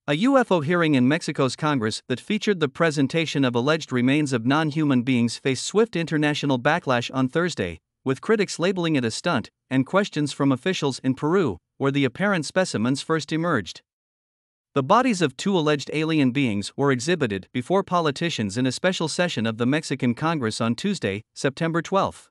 A UFO hearing in Mexico's Congress that featured the presentation of alleged remains of non-human beings faced swift international backlash on Thursday, with critics labeling it a stunt, and questions from officials in Peru, where the apparent specimens first emerged. The bodies of two alleged alien beings were exhibited before politicians in a special session of the Mexican Congress on Tuesday, September 12.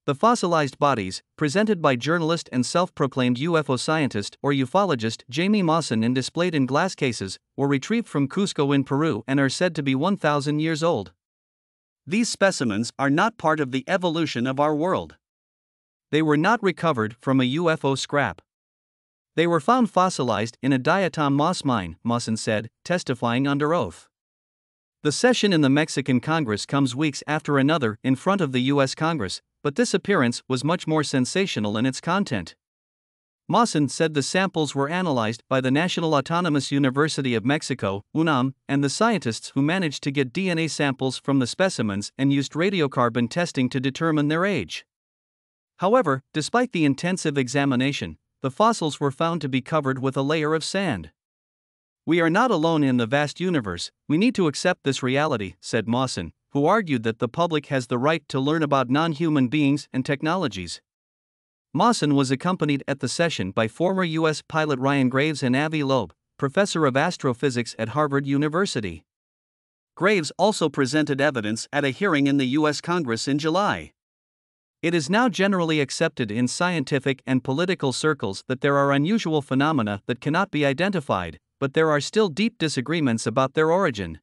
The fossilized bodies, presented by journalist and self-proclaimed UFO scientist or ufologist Jaime Maussan and displayed in glass cases, were retrieved from Cusco in Peru and are said to be 1,000 years old. These specimens are not part of the evolution of our world. They were not recovered from a UFO scrap. They were found fossilized in a diatom moss mine, Maussan said, testifying under oath. The session in the Mexican Congress comes weeks after another in front of the U.S. Congress, but this appearance was much more sensational in its content. Maussan said the samples were analyzed by the National Autonomous University of Mexico, UNAM, and the scientists who managed to get DNA samples from the specimens and used radiocarbon testing to determine their age. However, despite the intensive examination, the fossils were found to be covered with a layer of sand. "We are not alone in the vast universe, we need to accept this reality," said Maussan, who argued that the public has the right to learn about non-human beings and technologies. Maussan was accompanied at the session by former U.S. pilot Ryan Graves and Avi Loeb, professor of astrophysics at Harvard University. Graves also presented evidence at a hearing in the U.S. Congress in July. It is now generally accepted in scientific and political circles that there are unusual phenomena that cannot be identified, but there are still deep disagreements about their origin.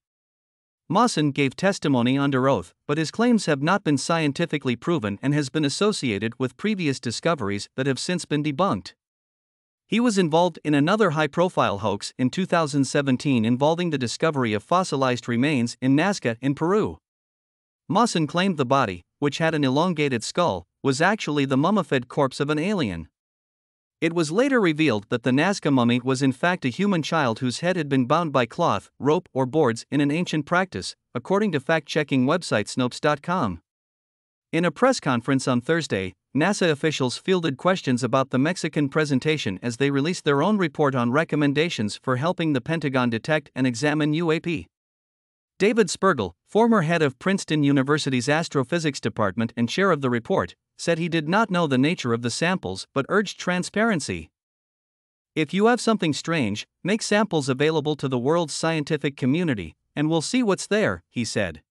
Maussan gave testimony under oath, but his claims have not been scientifically proven and has been associated with previous discoveries that have since been debunked. He was involved in another high-profile hoax in 2017 involving the discovery of fossilized remains in Nazca in Peru. Maussan claimed the body, which had an elongated skull, was actually the mummified corpse of an alien. It was later revealed that the Nazca mummy was in fact a human child whose head had been bound by cloth, rope, or boards in an ancient practice, according to fact-checking website Snopes.com. In a press conference on Thursday, NASA officials fielded questions about the Mexican presentation as they released their own report on recommendations for helping the Pentagon detect and examine UAP. David Spergel, former head of Princeton University's astrophysics department and chair of the report, said he did not know the nature of the samples but urged transparency. "If you have something strange, make samples available to the world's scientific community, and we'll see what's there," he said.